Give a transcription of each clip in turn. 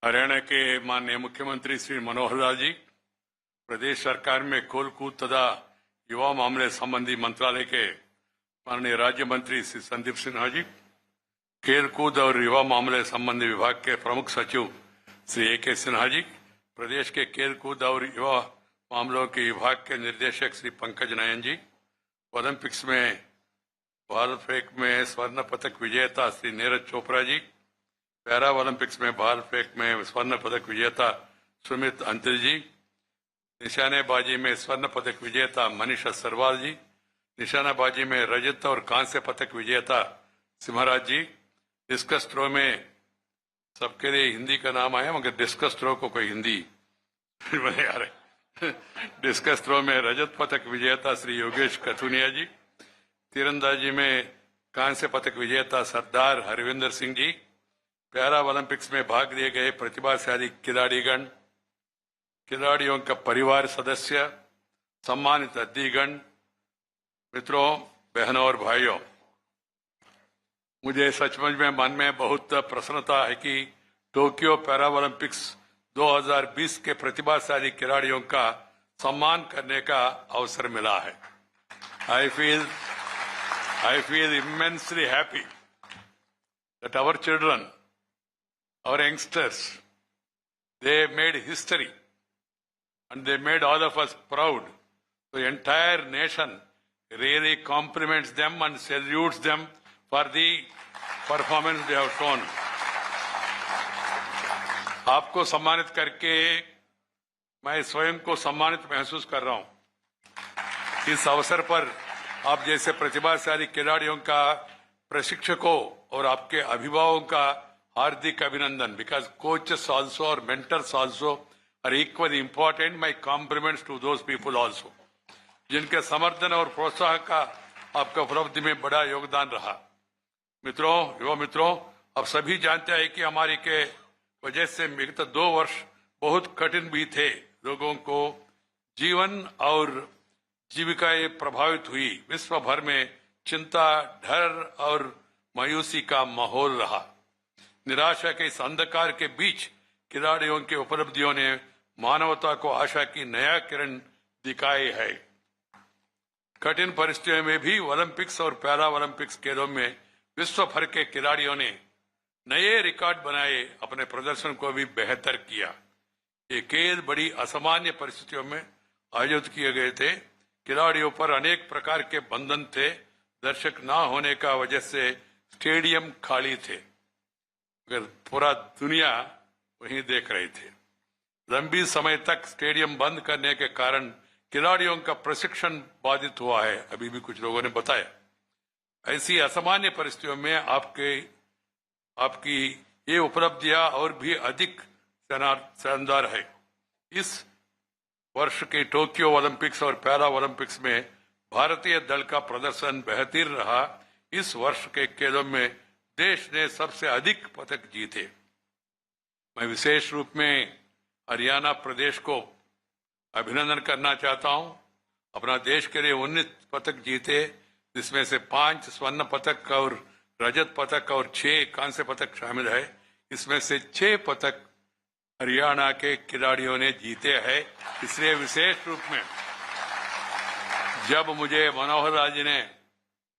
हरियाणा के माननीय मुख्यमंत्री श्री मनोहर लाल जी, प्रदेश सरकार में खेल कूद तथा युवा मामले संबंधी मंत्रालय के माननीय राज्य मंत्री श्री संदीप सिन्हा जी, खेल कूद और युवा मामले संबंधी विभाग के प्रमुख सचिव श्री ए.के. सिन्हा जी, प्रदेश के खेल कूद और युवा मामलों के विभाग के निर्देशक श्री पंकज नयन जी, ओलंपिक्स में भार फेंक में स्वर्ण पदक विजेता श्री नीरज चोपड़ा जी, पैरा ओलंपिक्स में भार फेंक में स्वर्ण पदक विजेता सुमित अंतिल जी, निशानेबाजी में स्वर्ण पदक विजेता मनीषा सरवाल जी, निशानेबाजी में रजत और कांस्य पदक विजेता सिमराज जी, डिस्कस थ्रो में सबके लिए हिंदी का नाम आया मगर डिस्कस थ्रो को कोई हिंदी नहीं आ रहे। डिस्कस थ्रो में रजत पदक विजेता श्री योगेश कथुनिया जी, तीरंदाजी में कांस्य पदक विजेता सरदार हरविंदर सिंह जी, पैरा ओलंपिक्स में भाग लिए गए प्रतिभाशाली खिलाड़ीगण, खिलाड़ियों का परिवार सदस्य, सम्मानित अतिथिगण, मित्रों, बहनों और भाइयों, मुझे सचमुच में मन में बहुत प्रसन्नता है कि टोक्यो पैरा ओलंपिक्स 2020 के प्रतिभाशाली खिलाड़ियों का सम्मान करने का अवसर मिला है। I feel immensely happy that our children, our youngsters, they made history and they made all of us proud. The entire nation really compliments them and salutes them for the performance they have shown. आपको सम्मानित करके मैं स्वयं को सम्मानित महसूस कर रहा हूं। इस अवसर पर आप जैसे प्रतिभाशाली खिलाड़ियों का प्रशिक्षकों और आपके अभिभावकों का हार्दिक अभिनंदन, बिकॉज कोचेस आल्सो और mentors also are equally important. My compliments to those people also, जिनके समर्थन और प्रोत्साहन का आपका उपलब्धि में बड़ा योगदान रहा। मित्रों, युवा मित्रों, आप सभी जानते हैं कि हमारी के वजह से विगत 2 वर्ष बहुत कठिन भी थे। लोगों को जीवन और जीविकाएं प्रभावित हुई। विश्व भर में चिंता, डर और मायूसी का माहौल रहा। निराशा के इस अंधकार के बीच खिलाड़ियों की उपलब्धियों ने मानवता को आशा की नया किरण दिखाई है। कठिन परिस्थितियों में भी ओलंपिक्स और पैरा ओलंपिक्स खेलों में विश्व भर के खिलाड़ियों ने नए रिकॉर्ड बनाए, अपने प्रदर्शन को भी बेहतर किया। ये खेल बड़ी असामान्य परिस्थितियों में आयोजित किए गए थे। खिलाड़ियों पर अनेक प्रकार के बंधन थे। दर्शक न होने का वजह से स्टेडियम खाली थे, मगर पूरा दुनिया वहीं देख रहे थे। लंबी समय तक स्टेडियम बंद करने के कारण खिलाड़ियों का प्रशिक्षण बाधित हुआ है, अभी भी कुछ लोगों ने बताया। ऐसी असामान्य परिस्थितियों में आपकी ये उपलब्धियां और भी अधिक शानदार है। इस वर्ष के टोक्यो ओलंपिक्स और पैरा ओलंपिक्स में भारतीय दल का प्रदर्शन बेहतर रहा। इस वर्ष के खेलों में देश ने सबसे अधिक पदक जीते। मैं विशेष रूप में हरियाणा प्रदेश को अभिनंदन करना चाहता हूं। अपना देश के लिए 19 पदक जीते, जिसमें से 5 स्वर्ण पदक और रजत पदक और 6 कांस्य पदक शामिल है। इसमें से 6 पदक हरियाणा के खिलाड़ियों ने जीते हैं। इसलिए विशेष रूप में जब मुझे मनोहर लाल जी ने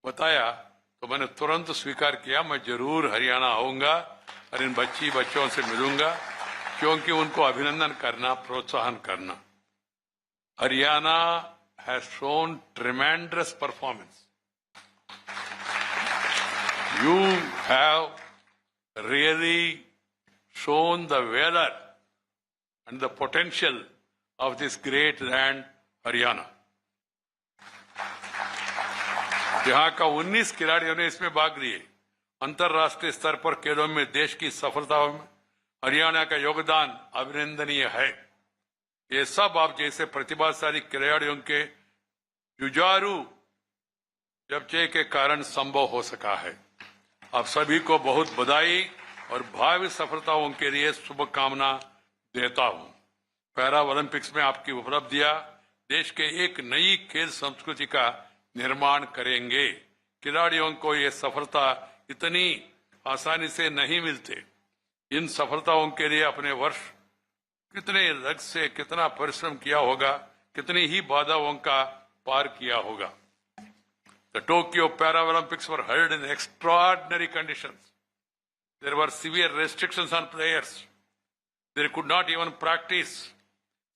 बताया तो मैंने तुरंत स्वीकार किया, मैं जरूर हरियाणा आऊंगा और इन बच्चों से मिलूंगा, क्योंकि उनको अभिनंदन करना, प्रोत्साहन करना। Haryana has shown ट्रेमेंडस performance. You have really shown the valor and the potential of this great land, Haryana. यहाँ का 19 खिलाड़ियों ने इसमें भाग लिए। अंतर्राष्ट्रीय स्तर पर खेलों में देश की सफलताओं में हरियाणा का योगदान अभिनंदनीय है। ये सब आप जैसे प्रतिभाशाली खिलाड़ियों के जुझारू जज्बे के कारण संभव हो सका है। आप सभी को बहुत बधाई और भावी सफलताओं के लिए शुभकामना देता हूं। पैरा ओलंपिक्स में आपकी उपलब्धियां देश के एक नई खेल संस्कृति का निर्माण करेंगे। खिलाड़ियों को ये सफलता इतनी आसानी से नहीं मिलते। इन सफलताओं के लिए अपने वर्ष कितने लग से कितना परिश्रम किया होगा, कितनी ही बाधाओं का पार किया होगा। The Tokyo Paralympics were held in extraordinary conditions. There were severe restrictions on players. They could not even practice.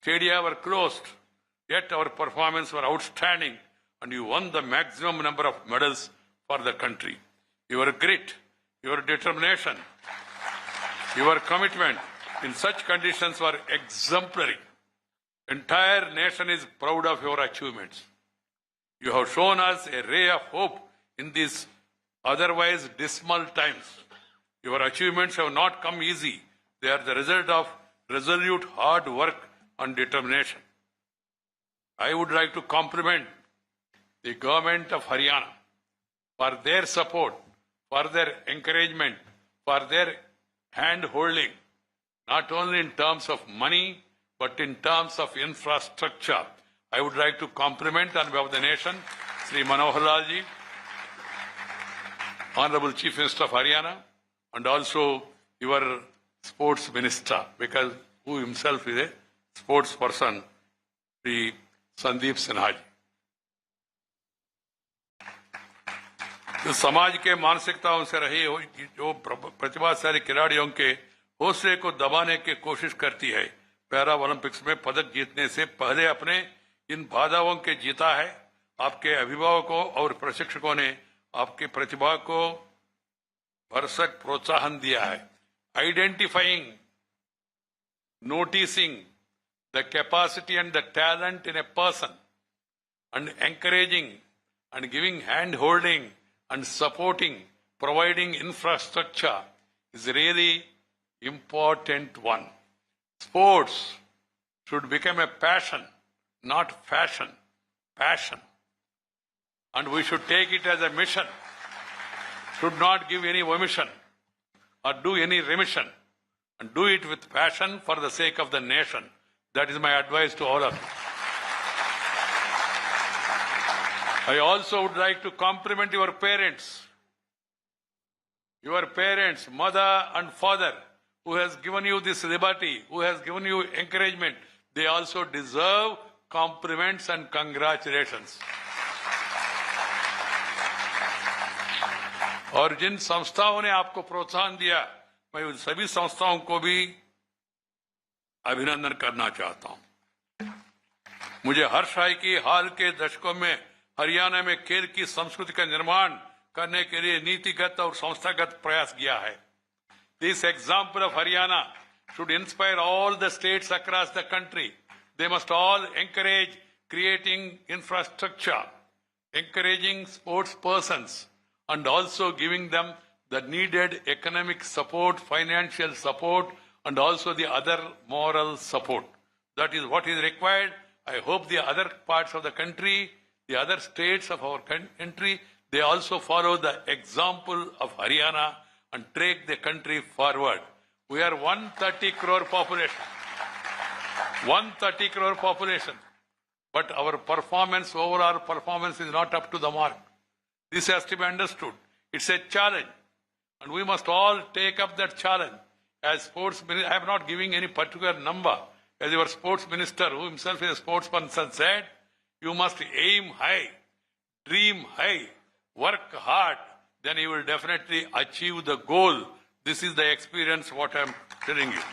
Stadia were closed. Yet our performance were outstanding, and you won the maximum number of medals for the country. Your grit, your determination, your commitment in such conditions were exemplary. Entire nation is proud of your achievements. You have shown us a ray of hope in these otherwise dismal times. Your achievements have not come easy. They are the result of resolute hard work and determination. I would like to compliment the government of Haryana for their support, for their encouragement, for their hand-holding, not only in terms of money, but in terms of infrastructure. I would like to compliment on behalf of the nation, Sri Manohar Lal ji, Honorable Chief Minister of Haryana, and also your sports minister, because who himself is a sports person, Sri Sandeep Sinha ji. तो समाज के मानसिकताओं से रही जो प्रतिभाशाली खिलाड़ियों के हौसले को दबाने की कोशिश करती है, पैरा ओलंपिक्स में पदक जीतने से पहले अपने इन बाधाओं के जीता है। आपके अभिभावकों और प्रशिक्षकों ने आपकी प्रतिभा को भरसक प्रोत्साहन दिया है। Identifying, noticing the capacity and the talent in a person and encouraging and giving hand holding and supporting, providing infrastructure is really important one. Sports should become a passion, not fashion. Passion. And we should take it as a mission. Should not give any omission or do any remission. And do it with passion for the sake of the nation. That is my advice to all of you. I also would like to compliment your parents. Your parents, mother and father, who has given you this liberty, who has given you encouragement, they also deserve compliments and congratulations. और जिन संस्थाओं ने आपको प्रोत्साहन दिया, मैं उन सभी संस्थाओं को भी अभिनंदन करना चाहता हूं। मुझे हर्ष है कि हाल के दशकों में हरियाणा में खेल की संस्कृति का निर्माण करने के लिए नीतिगत और संस्थागत प्रयास किया है। This example of Haryana should inspire all the states across the country. They must all encourage creating infrastructure, encouraging sports persons, and also giving them the needed economic support, financial support, and also the other moral support. That is what is required. I hope the other parts of the country, the other states of our country, they also follow the example of Haryana and take the country forward. We are 130 crore population. 130 crore population. But our performance, overall performance is not up to the mark. This has to be understood. It's a challenge. And we must all take up that challenge. As sports minister, I am not giving any particular number. As your sports minister, who himself is a sportsperson, said, you must aim high, dream high, work hard, then you will definitely achieve the goal. This is the experience what I am telling you.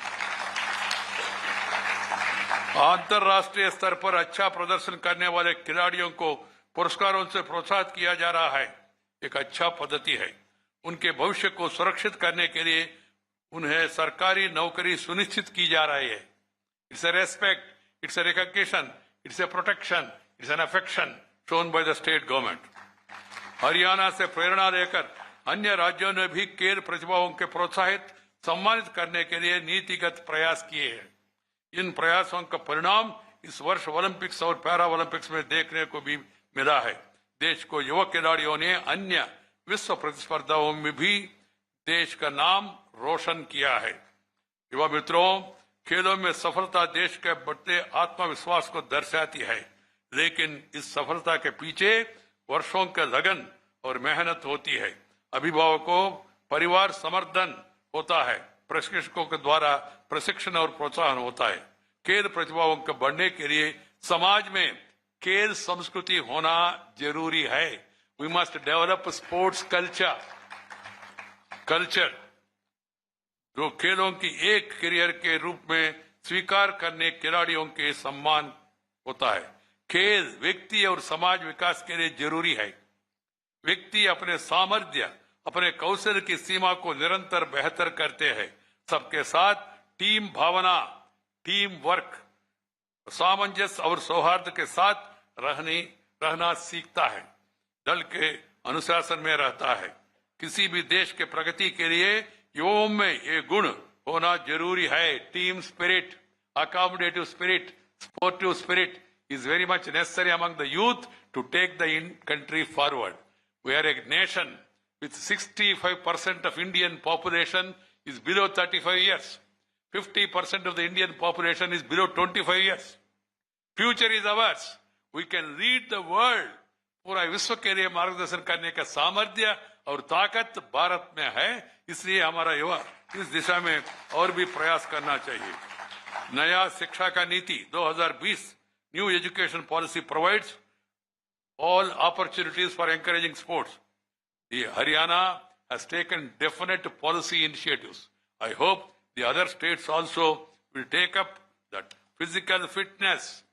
अंतर्राष्ट्रीय स्तर पर अच्छा प्रदर्शन करने वाले खिलाड़ियों को पुरस्कारों से प्रोत्साहित किया जा रहा है। एक अच्छा पद्धति है। उनके भविष्य को सुरक्षित करने के लिए उन्हें सरकारी नौकरी सुनिश्चित की जा रही है। It's a respect, it's a recognition, it's a protection, it's an affection shown by the state government. Haryana से प्रेरणा लेकर अन्य राज्यों ने भी खेल प्रतिभाओं के प्रोत्साहित सम्मानित करने के लिए नीतिगत प्रयास किए हैं। इन प्रयासों का परिणाम इस वर्ष ओलंपिक्स और पैरा ओलंपिक्स में देखने को भी मिला है। देश को युवा खिलाड़ियों ने अन्य विश्व प्रतिस्पर्धाओं में भी देश का नाम रोशन किया है। युवा मित्रों, खेलों में सफलता देश के बढ़ते आत्मविश्वास को दर्शाती है, लेकिन इस सफलता के पीछे वर्षों के लगन और मेहनत होती है। अभिभावकों, परिवार समर्थन होता है, प्रशिक्षकों के द्वारा प्रशिक्षण और प्रोत्साहन होता है। खेल प्रतिभाओं को बढ़ने के लिए समाज में खेल संस्कृति होना जरूरी है। We must develop sports culture जो खेलों की एक करियर के रूप में स्वीकार करने खिलाड़ियों के सम्मान होता है। खेल व्यक्ति और समाज विकास के लिए जरूरी है। व्यक्ति अपने सामर्थ्य, अपने कौशल की सीमा को निरंतर बेहतर करते हैं। सबके साथ टीम भावना, टीम वर्क, सामंजस्य और सौहार्द के साथ रहना सीखता है। दल के अनुशासन में रहता है। किसी भी देश के प्रगति के लिए युवाओं में ये गुण होना जरूरी है। Team spirit, accommodative spirit, sportive spirit is very much necessary among the youth to take the country forward. We are a nation with 65% of Indian population is below 35 years. 50% of the Indian population is below 25 years. Future is ours. We can lead the world. पूरा विश्व के लिए मार्गदर्शन करने का सामर्थ्य और ताकत भारत में है। इसलिए हमारा युवा इस दिशा में और भी प्रयास करना चाहिए। नया शिक्षा का नीति 2020 new education policy provides all opportunities for encouraging sports. The Haryana has taken definite policy initiatives. I hope the other states also will take up that physical fitness,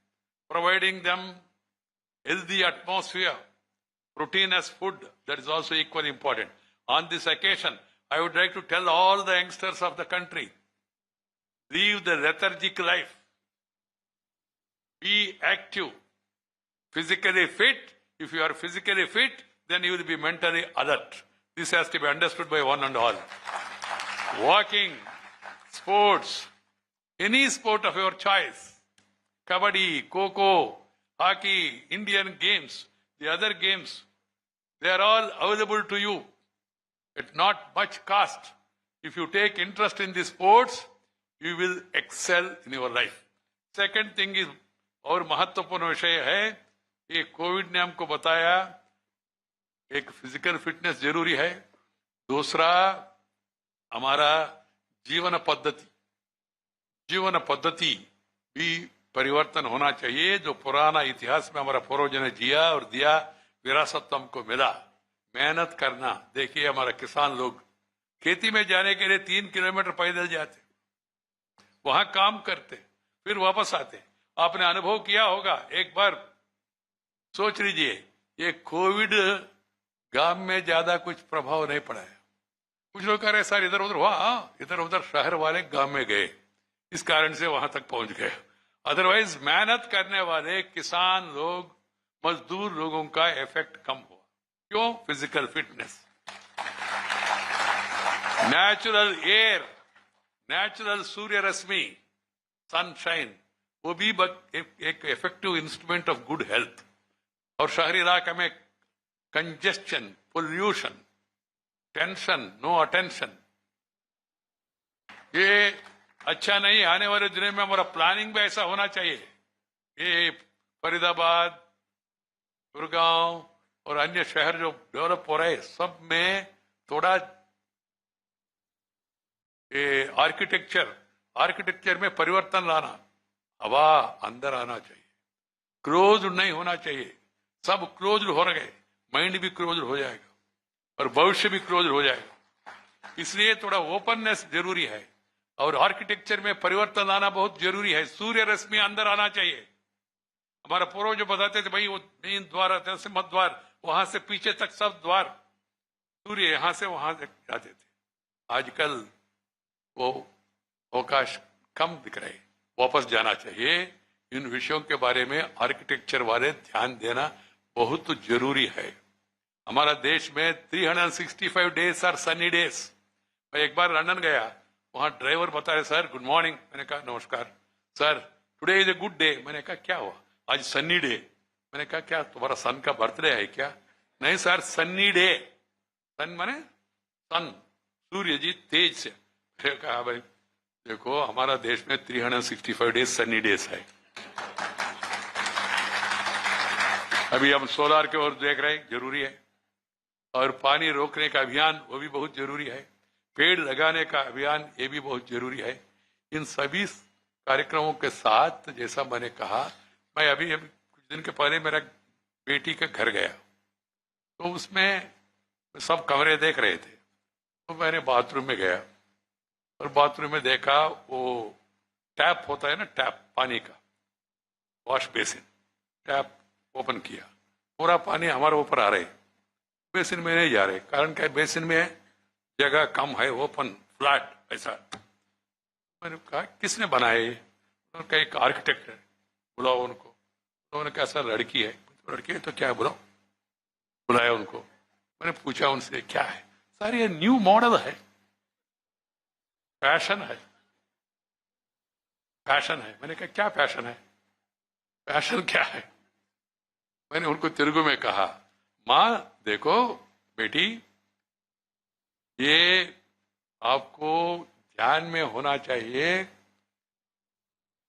providing them healthy atmosphere, proteinous food, that is also equally important. On this occasion, I would like to tell all the youngsters of the country, live the lethargic life, be active, physically fit. If you are physically fit, then you will be mentally alert. This has to be understood by one and all. Walking, sports, any sport of your choice, kabaddi, kho-kho, hockey, Indian games, the other games, they are all available to you at not much cost. If you take interest in the sports, you will excel in your life. Second thing is, और महत्वपूर्ण विषय है, ये Covid ने हमको बताया एक physical fitness जरूरी है। दूसरा हमारा जीवन पद्धति भी परिवर्तन होना चाहिए। जो पुराना इतिहास में हमारा पूर्वजों ने जिया और दिया, विरासत हमको मिला। मेहनत करना, देखिए हमारा किसान लोग खेती में जाने के लिए 3 किलोमीटर पैदल जाते, वहां काम करते, फिर वापस आते। आपने अनुभव किया होगा, एक बार सोच लीजिए, ये कोविड गांव में ज्यादा कुछ प्रभाव नहीं पड़ा है। कुछ लोग कह रहे सर इधर उधर हुआ, इधर उधर शहर वाले गांव में गए, इस कारण से वहां तक पहुंच गए। अदरवाइज मेहनत करने वाले किसान लोग, मजदूर लोगों का इफेक्ट कम हुआ। क्यों? Physical fitness, natural air, natural सूर्य रश्मि, सनशाइन, वो भी एक effective instrument of good health. और शहरी इलाके में congestion, pollution, tension, no attention, ये अच्छा नहीं। आने वाले दिनों में हमारा प्लानिंग भी ऐसा होना चाहिए। ये फरीदाबाद, गुड़गांव और अन्य शहर जो डेवलप हो रहे हैं, सब में थोड़ा आर्किटेक्चर में परिवर्तन लाना, हवा अंदर आना चाहिए, क्लोज नहीं होना चाहिए। सब क्लोज हो गए, माइंड भी क्लोज हो जाएगा और भविष्य भी क्लोज हो जाएगा। इसलिए थोड़ा ओपननेस जरूरी है और आर्किटेक्चर में परिवर्तन लाना बहुत जरूरी है। सूर्य रश्मि अंदर आना चाहिए। हमारा पूर्वज जो बताते थे, भाई वो मेन द्वार आते थे, मध्य द्वार, वहां से पीछे तक सब द्वार, सूर्य यहां से वहां तक जाते थे। आजकल वो अवकाश कम दिख रहे, वापस जाना चाहिए। इन विषयों के बारे में आर्किटेक्चर वाले ध्यान देना बहुत जरूरी है। हमारा देश में 365 डेज आर सनी डेज। मैं एक बार लंदन गया, वहां ड्राइवर बता रहे सर गुड मॉर्निंग, मैंने कहा नमस्कार sir, today is a good day. मैंने कहा क्या हुआ? आज सन्नी डे। मैंने कहा क्या तुम्हारा सन का बर्थडे है क्या? नहीं सर, सन्नी डे। सन माने सन, सूर्य जी तेज से। मैंने कहा भाई देखो हमारा देश में 365 डेज सन्नी डेज है। अभी हम सोलार की ओर देख रहे हैं, जरूरी है। और पानी रोकने का अभियान वो भी बहुत जरूरी है। पेड़ लगाने का अभियान, ये भी बहुत जरूरी है। इन सभी कार्यक्रमों के साथ, जैसा मैंने कहा, मैं अभी कुछ दिन के पहले मेरा बेटी के घर गया, तो उसमें सब कमरे देख रहे थे, तो मैंने बाथरूम में गया और बाथरूम में देखा वो टैप होता है ना, टैप पानी का, वॉश बेसिन, टैप ओपन किया, पूरा पानी हमारे ऊपर आ रहे, बेसिन में नहीं जा रहे। कारण क्या, बेसिन में जगह कम है, ओपन फ्लैट ऐसा। मैंने कहा किसने बनाए? उन्होंने कहा एक आर्किटेक्ट है, बुलाओ उनको। उन्होंने कहा सर लड़की है। लड़की है तो क्या, बुलाओ। बुलाया उनको, मैंने पूछा उनसे क्या है? सर ये न्यू मॉडल है, फैशन है, फैशन है। मैंने कहा क्या फैशन है? फैशन क्या है? मैंने उनको तेलुगु में कहा, माँ देखो बेटी, ये आपको ध्यान में होना चाहिए,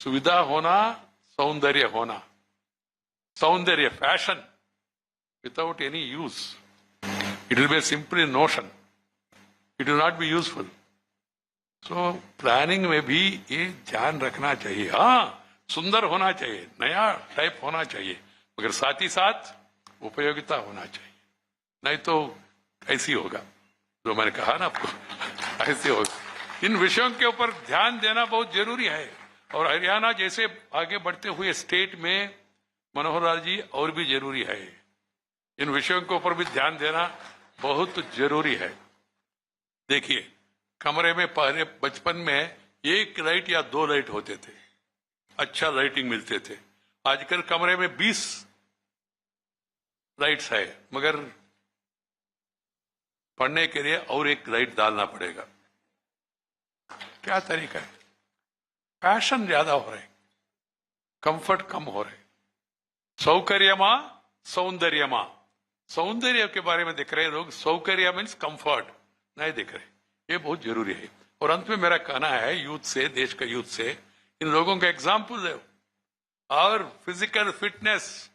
सुविधा होना, सौंदर्य होना। सौंदर्य, fashion without any use, it will be simply notion, it will not be useful. So planning में भी ये ध्यान रखना चाहिए। हाँ, सुंदर होना चाहिए, नया टाइप होना चाहिए, मगर साथ ही साथ उपयोगिता होना चाहिए, नहीं तो ऐसी होगा जो मैंने कहा ना आपको, ऐसे होगा। इन विषयों के ऊपर ध्यान देना बहुत जरूरी है। और हरियाणा जैसे आगे बढ़ते हुए स्टेट में, मनोहर लाल जी, और भी जरूरी है। इन विषयों के ऊपर भी ध्यान देना बहुत जरूरी है। देखिए, कमरे में पहले बचपन में एक लाइट या 2 लाइट होते थे, अच्छा लाइटिंग मिलते थे। आजकल कमरे में 20 लाइट्स है, मगर पढ़ने के लिए और एक लाइट डालना पड़ेगा। क्या तरीका है? फैशन ज्यादा हो रहे, कंफर्ट कम हो रहे। सौकर्यमा, सौंदर्यमा, सौंदर्य के बारे में दिख रहे लोग, सौकर्य मीन्स कंफर्ट नहीं दिख रहे। ये बहुत जरूरी है। और अंत में मेरा कहना है यूथ से, देश का यूथ से, इन लोगों का एग्जाम्पल है। और फिजिकल फिटनेस,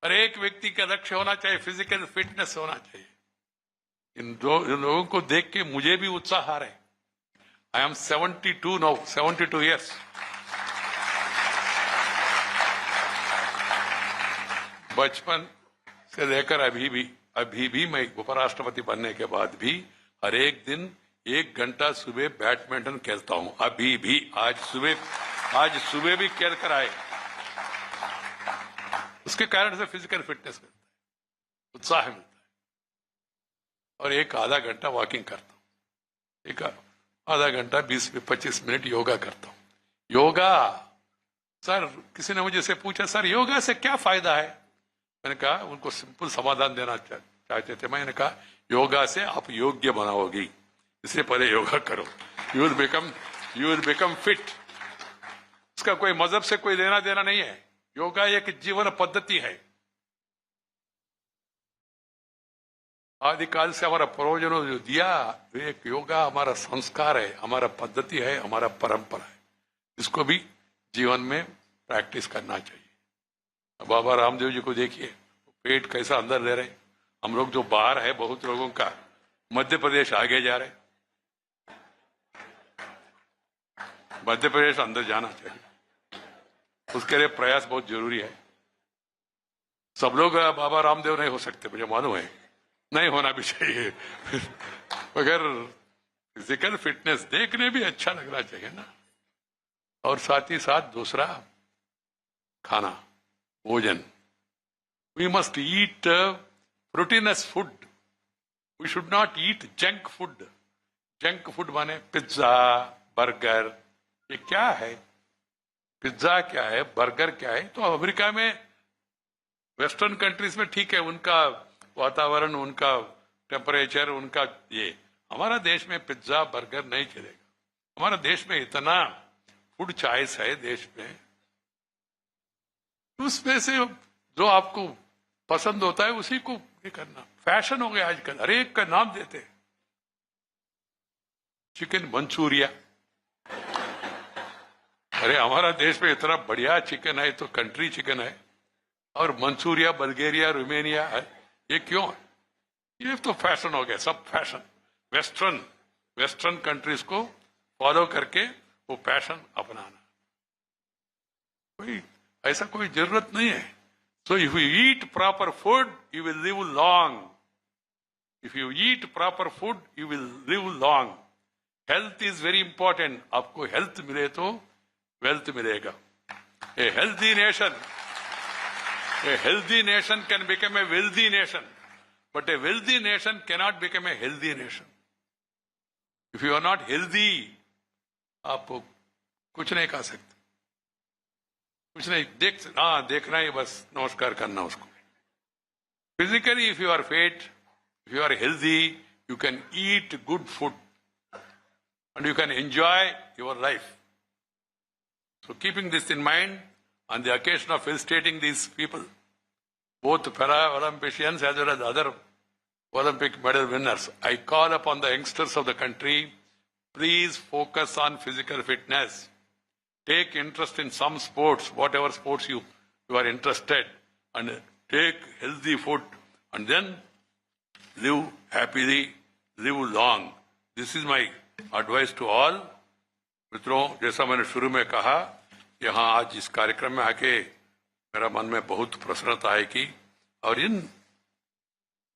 हर एक व्यक्ति का लक्ष्य होना चाहिए, फिजिकल फिटनेस होना चाहिए। इन लोगों को देख के मुझे भी उत्साह आ रहा है। I am 72 now, 72 years. बचपन से लेकर अभी भी मैं उपराष्ट्रपति बनने के बाद भी हर एक दिन 1 घंटा सुबह बैडमिंटन खेलता हूं। अभी भी आज सुबह भी खेल कर आए। उसके कारण से फिजिकल फिटनेस मिलता है, उत्साह मिलता है। और एक आधा घंटा वॉकिंग करता हूं, एक आधा घंटा 20-25 मिनट योगा करता हूं। योगा, सर किसी ने मुझे से पूछा, सर योगा से क्या फायदा है? मैंने कहा, उनको सिंपल समाधान देना चाहते थे। मैंने कहा योगा से आप योग्य बनाओगी, इससे पहले योगा करो, यू विल बिकम फिट। इसका कोई मजहब से कोई लेना देना नहीं है। योगा एक जीवन पद्धति है। आदिकाल से हमारा पूर्वजों ने जो दिया, एक योगा हमारा संस्कार है, हमारा पद्धति है, हमारा परंपरा है। इसको भी जीवन में प्रैक्टिस करना चाहिए। बाबा रामदेव जी को देखिए, पेट कैसा अंदर ले रहे। हम लोग जो बाहर है, बहुत लोगों का मध्य प्रदेश आगे जा रहे। मध्य प्रदेश अंदर जाना चाहिए, उसके लिए प्रयास बहुत जरूरी है। सब लोग बाबा रामदेव नहीं हो सकते, मुझे मालूम है, नहीं होना भी चाहिए मगर फिजिकल फिटनेस देखने भी अच्छा लगना चाहिए ना। और साथ ही साथ दूसरा, खाना, भोजन। We must eat proteinous food, we should not eat junk food. Junk food माने पिज्जा, बर्गर। ये क्या है? पिज्जा क्या है, बर्गर क्या है? तो अमेरिका में, वेस्टर्न कंट्रीज में ठीक है, उनका वातावरण, उनका टेम्परेचर, उनका ये। हमारा देश में पिज्जा बर्गर नहीं चलेगा। हमारा देश में इतना फूड चॉइस है देश में, उसमें से जो आपको पसंद होता है उसी को ये करना। फैशन हो गया आजकल, हर एक का नाम देते। चिकन मंचूरिया, अरे हमारा देश में इतना बढ़िया चिकन है तो कंट्री चिकन है, और मंचूरिया, बल्गेरिया, रोमेनिया है, ये क्यों है? ये तो फैशन हो गया, सब फैशन, वेस्टर्न वेस्टर्न कंट्रीज को फॉलो करके वो पैशन अपनाना। कोई ऐसा कोई जरूरत नहीं है। So if you eat proper food you will live long. If you eat proper food you will live long. Health is very important. आपको हेल्थ मिले तो वेल्थ मिलेगा। A healthy nation can become a wealthy nation, but a wealthy nation cannot become a healthy nation. If you are not healthy, आप कुछ नहीं खा सकते, कुछ नहीं देखना ही बस, नमस्कार करना उसको। Physically, if you are fit, if you are healthy, you can eat good food and you can enjoy your life. So keeping this in mind, on the occasion of felicitating these people, both Paralympians as well as other Olympic medal winners, I call upon the youngsters of the country, please focus on physical fitness. Take interest in some sports, whatever sports you are interested, and take healthy food, and then live happily, live long. This is my advice to all. मित्रों, जैसा मैंने शुरू में कहा, यहाँ आज इस कार्यक्रम में आके मेरा मन में बहुत प्रसन्नता आई कि और इन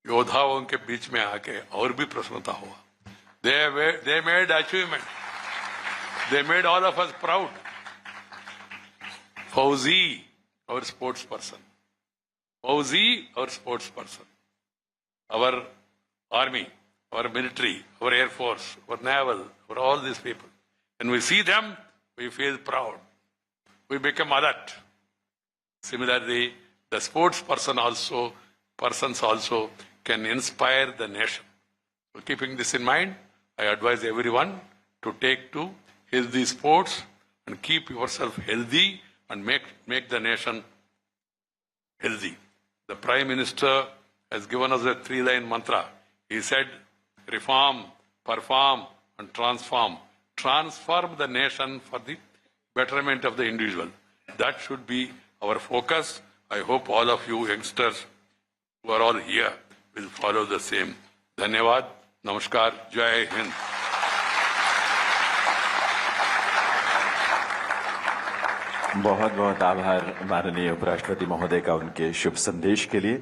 योद्धाओं के बीच में आके और भी प्रसन्नता हुआ। They made achievement. They made all of us proud. Fauzi, our sports person. Fauzi, our sports person. Our army, our military, our air force, our naval, our all these people. When we see them, we feel proud. We become alert. Similarly, the sports persons also can inspire the nation. So keeping this in mind, I advise everyone to take to healthy sports and keep yourself healthy and make the nation healthy. The Prime Minister has given us a 3-line mantra. He said, reform, perform and transform. Transform the nation for the betterment of the individual. That should be our focus. I hope all of you youngsters who are all here will follow the same. Dhanyavad, Namaskar, Jai Hind. बहुत बहुत आभार माननीय उपराष्ट्रपति महोदय का उनके शुभ संदेश के लिए।